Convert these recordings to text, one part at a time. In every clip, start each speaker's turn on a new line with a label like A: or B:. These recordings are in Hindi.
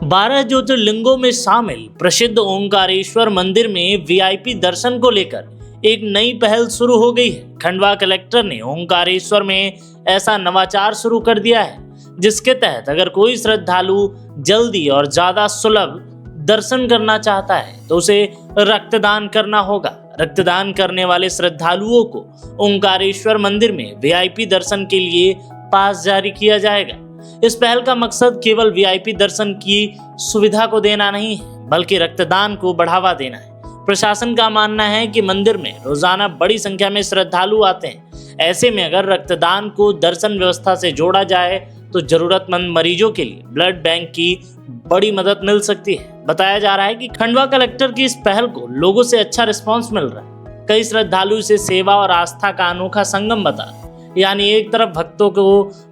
A: 12 ज्योतिर्लिंगों में शामिल प्रसिद्ध ओंकारेश्वर मंदिर में वीआईपी दर्शन को लेकर एक नई पहल शुरू हो गई है। खंडवा कलेक्टर ने ओंकारेश्वर में ऐसा नवाचार शुरू कर दिया है, जिसके तहत अगर कोई श्रद्धालु जल्दी और ज्यादा सुलभ दर्शन करना चाहता है तो उसे रक्तदान करना होगा। रक्तदान करने वाले श्रद्धालुओं को ओंकारेश्वर मंदिर में वीआईपी दर्शन के लिए पास जारी किया जाएगा। इस पहल का मकसद केवल वीआईपी दर्शन की सुविधा को देना नहीं है, बल्कि रक्तदान को बढ़ावा देना है। प्रशासन का मानना है कि मंदिर में रोजाना बड़ी संख्या में श्रद्धालु आते हैं। ऐसे में अगर रक्तदान को दर्शन व्यवस्था से जोड़ा जाए तो जरूरतमंद मरीजों के लिए ब्लड बैंक की बड़ी मदद मिल सकती है। बताया जा रहा है कि खंडवा कलेक्टर की इस पहल को लोगों से अच्छा रिस्पांस मिल रहा है। कई श्रद्धालु इसे सेवा और आस्था का अनोखा संगम बता रहे हैं। यानी एक तरफ भक्तों को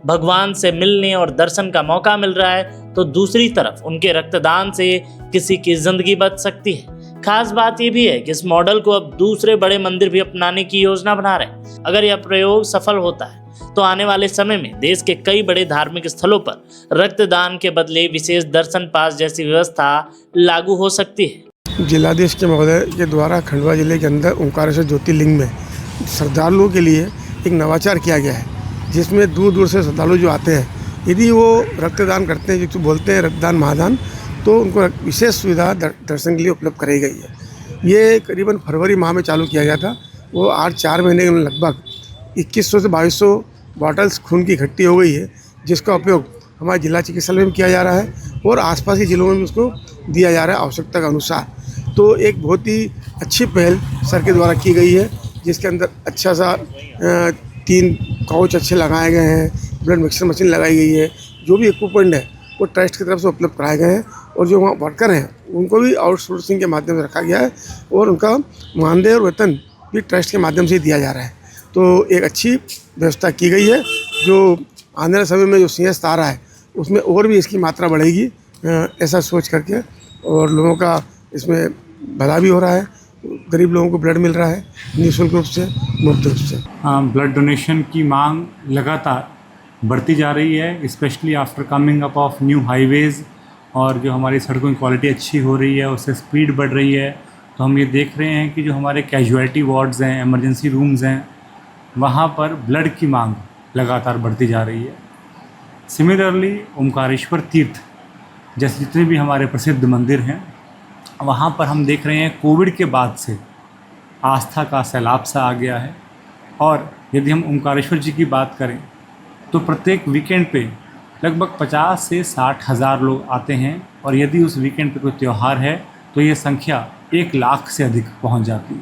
A: भगवान से मिलने और दर्शन का मौका मिल रहा है, तो दूसरी तरफ उनके रक्तदान से किसी की जिंदगी बच सकती है। खास बात यह भी है कि इस मॉडल को अब दूसरे बड़े मंदिर भी अपनाने की योजना बना रहे हैं। अगर यह प्रयोग सफल होता है तो आने वाले समय में देश के कई बड़े धार्मिक स्थलों पर रक्तदान के बदले विशेष दर्शन पास जैसी व्यवस्था लागू हो सकती है।
B: जिलाधीश के महोदय के द्वारा खंडवा जिले के अंदर ओंकारेश्वर ज्योतिर्लिंग में श्रद्धालुओं के लिए एक नवाचार किया गया है, जिसमें दूर दूर से श्रद्धालु जो आते हैं, यदि वो रक्तदान करते हैं, जो बोलते हैं रक्तदान महादान, तो उनको विशेष सुविधा दर्शन के लिए उपलब्ध कराई गई है। ये करीबन फरवरी माह में चालू किया गया था। वो 4 महीने में लगभग 2100 से 2200 बॉटल्स खून की इकट्ठी हो गई है, जिसका उपयोग हमारे जिला चिकित्सालय में किया जा रहा है और आसपास के जिलों में भी उसको दिया जा रहा है आवश्यकता के अनुसार। तो एक बहुत ही अच्छी पहल सर के द्वारा की गई है, जिसके अंदर अच्छा सा 3 काउच अच्छे लगाए गए हैं, ब्लड मिक्सर मशीन लगाई गई है। जो भी इक्विपमेंट है वो ट्रस्ट की तरफ से उपलब्ध कराए गए हैं और जो वहाँ वर्कर हैं उनको भी आउटसोर्सिंग के माध्यम से रखा गया है और उनका मानदेय और वेतन भी ट्रस्ट के माध्यम से दिया जा रहा है। तो एक अच्छी व्यवस्था की गई है। जो आने वाले समय में जो सिंहस्थ आ रहा है उसमें और भी इसकी मात्रा बढ़ेगी, ऐसा सोच करके, और लोगों का इसमें भला भी हो रहा है। गरीब लोगों को ब्लड मिल रहा है निःशुल्क रूप से, मुफ्त रूप से।
C: ब्लड डोनेशन की मांग लगातार बढ़ती जा रही है, specially after coming up of new highways, और जो हमारी सड़कों की क्वालिटी अच्छी हो रही है, उससे स्पीड बढ़ रही है। तो हम ये देख रहे हैं कि जो हमारे कैजुअलिटी वार्ड्स हैं, इमरजेंसी रूम्स हैं, वहाँ पर ब्लड की मांग लगातार बढ़ती जा रही है। सिमिलरली ओंकारेश्वर तीर्थ जैसे जितने भी हमारे प्रसिद्ध मंदिर हैं, वहाँ पर हम देख रहे हैं कोविड के बाद से आस्था का सैलाब सा आ गया है। और यदि हम ओंकारेश्वर जी की बात करें तो प्रत्येक वीकेंड पे लगभग 50 से 60 हज़ार लोग आते हैं, और यदि उस वीकेंड पे कोई त्यौहार है तो ये संख्या 1 लाख से अधिक पहुंच जाती है।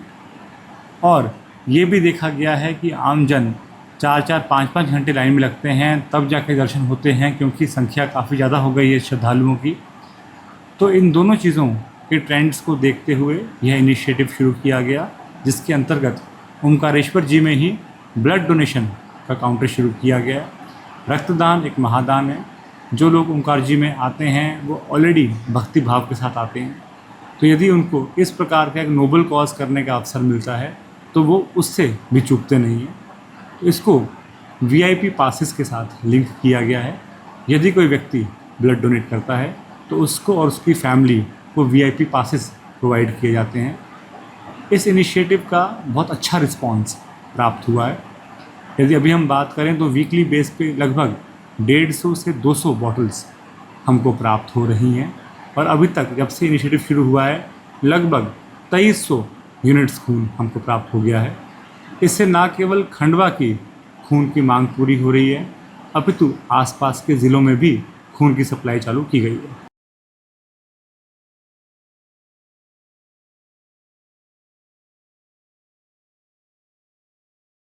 C: और ये भी देखा गया है कि आमजन 4-4, 5-5 घंटे लाइन में लगते हैं, तब जाके दर्शन होते हैं, क्योंकि संख्या काफ़ी ज़्यादा हो गई है श्रद्धालुओं की। तो इन दोनों चीज़ों के ट्रेंड्स को देखते हुए यह इनिशिएटिव शुरू किया गया, जिसके अंतर्गत ओंकारेश्वर जी में ही ब्लड डोनेशन का काउंटर शुरू किया गया। रक्तदान एक महादान है। जो लोग ओंकार जी में आते हैं वो ऑलरेडी भक्ति भाव के साथ आते हैं, तो यदि उनको इस प्रकार का एक नोबल कॉज करने का अवसर मिलता है तो वो उससे भी चूकते नहीं हैं। तो इसको वीआईपी पासेस के साथ लिंक किया गया है। यदि कोई व्यक्ति ब्लड डोनेट करता है तो उसको और उसकी फैमिली को वीआईपी पासेस प्रोवाइड किए जाते हैं। इस इनिशिएटिव का बहुत अच्छा रिस्पांस प्राप्त हुआ है। यदि अभी हम बात करें तो वीकली बेस पे लगभग 150 से 200 बॉटल्स हमको प्राप्त हो रही हैं, और अभी तक जब से इनिशिएटिव शुरू हुआ है लगभग 2300 यूनिट्स खून हमको प्राप्त हो गया है। इससे न केवल खंडवा की खून की मांग पूरी हो रही है, अपितु आसपास के ज़िलों में भी खून की सप्लाई चालू की गई है।